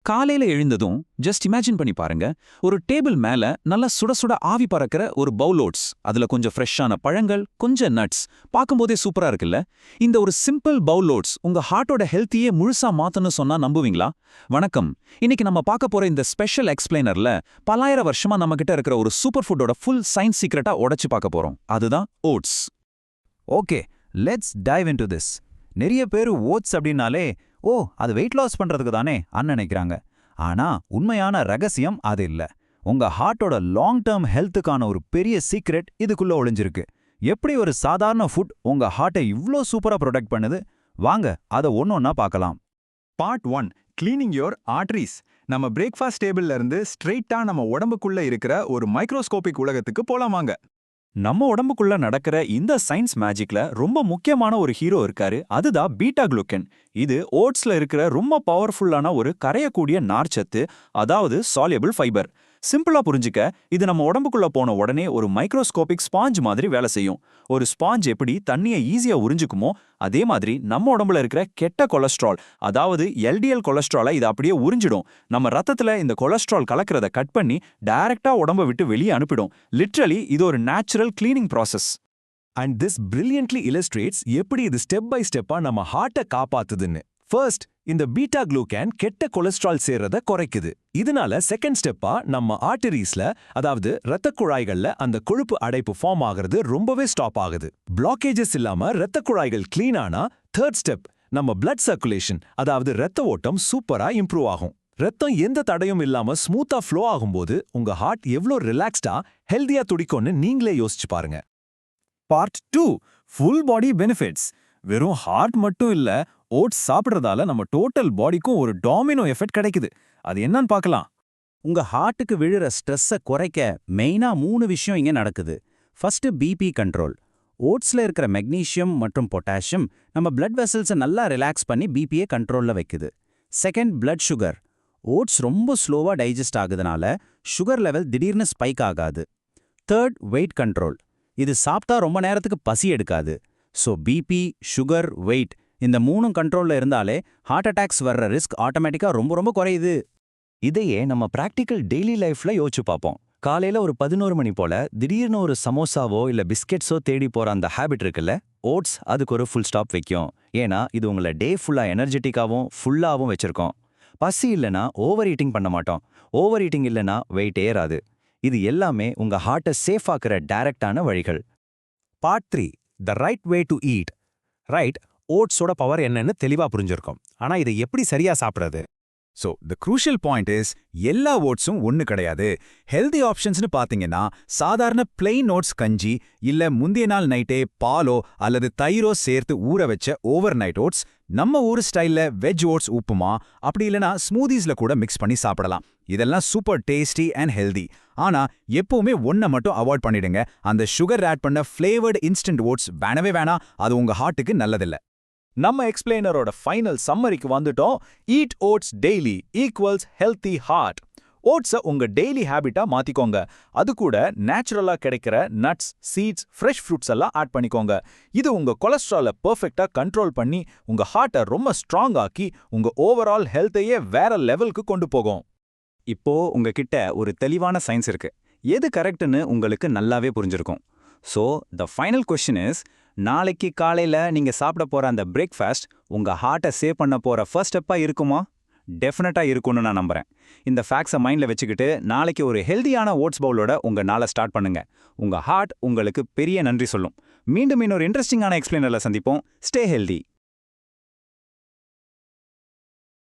காலையில எழுந்ததும் just imagine பண்ணி பாருங்க, ஒரு டேபிள் மேல நல்லா சுட சுட ஆவி பறக்கிற ஒரு பவுல் ஓட்ஸ், அதுல கொஞ்சம் ஃப்ரெஷ்ஷான பழங்கள், கொஞ்சம் நட்ஸ், பார்க்கும்போதே சூப்பரா இருக்குல்ல? இந்த ஒரு சிம்பிள் பவுல் ஓட்ஸ் உங்க ஹார்ட்டோட ஹெல்த்தியே முழுசா மாத்தணும்னு சொன்னா நம்புவீங்களா? வணக்கம். இன்னைக்கு நம்ம பார்க்க போற இந்த ஸ்பெஷல் எக்ஸ்பிளைனர்ல பலாயிரம் வருஷமா நம்ம கிட்ட இருக்கிற ஒரு சூப்பர் ஃபுட்டோட ஃபுல் சயின்ஸ் சீக்ரெட்டா உடைச்சு பார்க்க போறோம். அதுதான் oats. Okay, let's dive into this. நிறைய பேர் ஓட்ஸ் அப்படின்னாலே ஓ அது வெயிட் லாஸ் பண்றதுக்கு தானே நினைக்கிறாங்க. ஆனா உண்மையான ரகசியம் அது இல்ல. உங்க ஹார்ட்டோட லாங் டேர்ம் ஹெல்த்துக்கான ஒரு பெரிய சீக்ரெட் இதுக்குள்ள ஒளிஞ்சிருக்கு. எப்படி ஒரு சாதாரண ஃபுட் உங்க ஹார்ட்டை இவ்ளோ சூப்பரா ப்ரொடெக்ட் பண்ணுது? வாங்க அதை ஒன்னொன்னா பார்க்கலாம். Part 1, cleaning your arteries. நம்ம பிரேக்ஃபாஸ்ட் டேபிள்ல இருந்து ஸ்ட்ரெயிட்டா நம்ம உடம்புக்குள்ள இருக்கிற ஒரு மைக்ரோஸ்கோபிக் உலகத்துக்கு போலாம் வாங்க. நம்ம உடம்புக்குள்ள நடக்கிற இந்த சயின்ஸ் மேஜிக்ல ரொம்ப முக்கியமான ஒரு ஹீரோ இருக்காரு. அதுதான் பீட்டா குளுக்கன். இது ஓட்ஸ்ல இருக்கிற ரொம்ப பவர்ஃபுல்லான ஒரு கரையக்கூடிய நார்ச்சத்து, அதாவது சால்யபிள் ஃபைபர். சிம்பிளா புரிஞ்சுக்க, இது நம்ம உடம்புக்குள்ள போன உடனே ஒரு மைக்ரோஸ்கோபிக் ஸ்பாஞ்ச் மாதிரி வேலை செய்யும். ஒரு ஸ்பாஞ்ச் எப்படி தண்ணியை ஈஸியா உறிஞ்சுக்குமோ, அதே மாதிரி நம்ம உடம்புல இருக்கிற கெட்ட கொலஸ்ட்ரால், அதாவது எல்டிஎல் கொலஸ்ட்ராலை இது அப்படியே உறிஞ்சிடும். நம்ம ரத்தத்துல இந்த கொலஸ்ட்ரால் கலக்கிறத கட் பண்ணி டைரக்டா உடம்ப விட்டு வெளியே அனுப்பிடும். லிட்ரலி இது ஒரு natural cleaning process. And this brilliantly illustrates எப்படி இது ஸ்டெப் பை ஸ்டெப்பா நம்ம ஹார்ட்டை காப்பாத்துதுன்னு. ஃபர்ஸ்ட், இந்த பீட்டா குளூக்கன் கெட்ட கொலஸ்ட்ரால் சேர்றத குறைக்குது. இதனால செகண்ட் ஸ்டெப்பா நம்ம ஆர்டரிஸ்ல, அதாவது இரத்த குழாய்கள்ல அந்த கொழுப்பு அடைப்பு ஃபார்ம் ஆகிறது ரொம்பவே ஸ்டாப் ஆகுது. பிளாக்கேஜஸ் இல்லாம இரத்த குழாய்கள் கிளீன் ஆனா தேர்ட் ஸ்டெப், நம்ம பிளட் சர்க்குலேஷன், அதாவது இரத்த ஓட்டம் சூப்பரா இம்ப்ரூவ் ஆகும். ரத்தம் எந்த தடையும் இல்லாம ஸ்மூத்தா ஃப்ளோ ஆகும்போது உங்க ஹார்ட் எவ்வளோ ரிலாக்ஸ்டா ஹெல்தியா துடிக்கும்னு நீங்களே யோசிச்சு பாருங்க. Part 2, full body benefits. வெறும் ஹார்ட் மட்டும் இல்ல, ஓட்ஸ் சாப்பிடுறதால நம்ம டோட்டல் பாடிக்கும் ஒரு டாமினோ எஃபெக்ட் கிடைக்குது. அது என்னன்னு பார்க்கலாம். உங்க ஹார்ட்டுக்கு விழுற ஸ்ட்ரெஸ்ஸை குறைக்க மெயினா 3 விஷயம் இங்க நடக்குது. First, BP control. ஓட்ஸ்ல இருக்கிற மெக்னீசியம் மற்றும் பொட்டாசியம் நம்ம பிளட் வெசல்ஸை நல்லா ரிலாக்ஸ் பண்ணி பிபியை கண்ட்ரோல்ல வைக்குது. Second, blood sugar. ஓட்ஸ் ரொம்ப ஸ்லோவா டைஜஸ்ட் ஆகுதுனால சுகர் லெவல் திடீர்னு ஸ்பைக் ஆகாது. Third, wait control. இது சாப்பிட்டா ரொம்ப நேரத்துக்கு பசி எடுக்காது. ஸோ பிபி, சுகர், வெயிட் இந்த 3 கண்ட்ரோல்ல இருந்தாலே ஹார்ட் அட்டாக்ஸ் வர்ற ரிஸ்க் ஆட்டோமேட்டிக்கா ரொம்ப ரொம்ப குறையுது. இதையே நம்ம பிராக்டிக்கல் டெய்லி லைஃப்ல யோசிச்சு பார்ப்போம். காலையில ஒரு 11 மணி போல திடீர்னு ஒரு சமோசாவோ இல்ல பிஸ்கெட்ஸோ தேடி போற அந்த ஹேபிட் இருக்குல்ல, ஓட்ஸ் அதுக்கு ஒரு ஃபுல் ஸ்டாப் வைக்கும். ஏன்னா இது உங்களை டே ஃபுல்லா எனர்ஜெட்டிக்காவும் ஃபுல்லாவும் வச்சிருக்கோம். பசி இல்லைன்னா ஓவர் ஈட்டிங் பண்ண மாட்டோம். ஓவர் ஈட்டிங் இல்லைன்னா வெயிட் ஏறாது. இது எல்லாமே உங்க ஹார்ட்டை சேஃப் ஆக்குற டைரக்டான வழிகள். Part 3, the right way to eat. Right, ஓட்ஸோட பவர் என்னன்னு தெளிவா புரிஞ்சிருக்கும். ஆனா இதை எப்படி சரியா சாப்பிடுறது? So the crucial point is, எல்லா ஓட்ஸும் ஒன்று கிடையாது. ஹெல்தி ஆப்ஷன்ஸ்னு பார்த்தீங்கன்னா சாதாரண பிளெயின் ஓட்ஸ் கஞ்சி, இல்ல முந்தைய நாள் நைட்டே பாலோ அல்லது தயிரோ சேர்த்து ஊற வச்ச ஓவர் நைட் ஓட்ஸ், நம்ம ஊர் ஸ்டைல்ல வெஜ் ஓட்ஸ் உப்புமா, அப்படி இல்லைனா ஸ்மூதிஸ்ல கூட மிக்ஸ் பண்ணி சாப்பிடலாம். இதெல்லாம் சூப்பர் டேஸ்டி அண்ட் ஹெல்தி. ஆனா எப்பவுமே ஒன்றை மட்டும் அவாய்ட் பண்ணிடுங்க, அந்த சுகர் ஆட் பண்ண ஃப்ளேவர்டு இன்ஸ்டன்ட் ஓட்ஸ் வேணவே வேணாம். அது உங்க ஹார்ட்டுக்கு நல்லதில்ல. நம்ம எக்ஸ்பிளைனரோட ஃபைனல் சம்மரிக்கு வந்துட்டோம். Eat oats daily equals healthy heart. ஓட்ஸை உங்க டெய்லி ஹேபிட்டா மாத்திக்கோங்க. அது கூட நேச்சுரலா கிடைக்கிற நட்ஸ், சீட்ஸ், ஃப்ரெஷ் ஃப்ரூட்ஸ் எல்லாம் ஆட் பண்ணிக்கோங்க. இது உங்க கொலஸ்ட்ராலை பெர்ஃபெக்ட்டா கண்ட்ரோல் பண்ணி உங்க ஹார்ட்டை ரொம்ப ஸ்ட்ராங் ஆக்கி உங்க ஓவரால் ஹெல்த்தையே வேற லெவலுக்கு கொண்டு போகும். இப்போ உங்ககிட்ட ஒரு தெளிவான சயின்ஸ் இருக்கு. எது கரெக்ட்னு உங்களுக்கு நல்லாவே புரிஞ்சிருக்கும். So the final question is, நாளைக்கு காலையில நீங்க சாப்பிட போற அந்த பிரேக்ஃபாஸ்ட் உங்க ஹார்ட்டை சேவ் பண்ண போற ஃபர்ஸ்ட் ஸ்டெப்பா இருக்குமா? டெஃபினட்டா இருக்கும்னு நான் நம்புறேன். இந்த ஃபேக்ட்ஸை மைண்ட்ல வச்சுக்கிட்டு நாளைக்கு ஒரு ஹெல்தியான ஓட்ஸ் பவுலோட உங்க நாளை ஸ்டார்ட் பண்ணுங்க. உங்க ஹார்ட் உங்களுக்கு பெரிய நன்றி சொல்லும். மீண்டும் இன்னொரு இன்ட்ரெஸ்டிங்கான எக்ஸ்பிளைனர்ல சந்திப்போம். Stay healthy.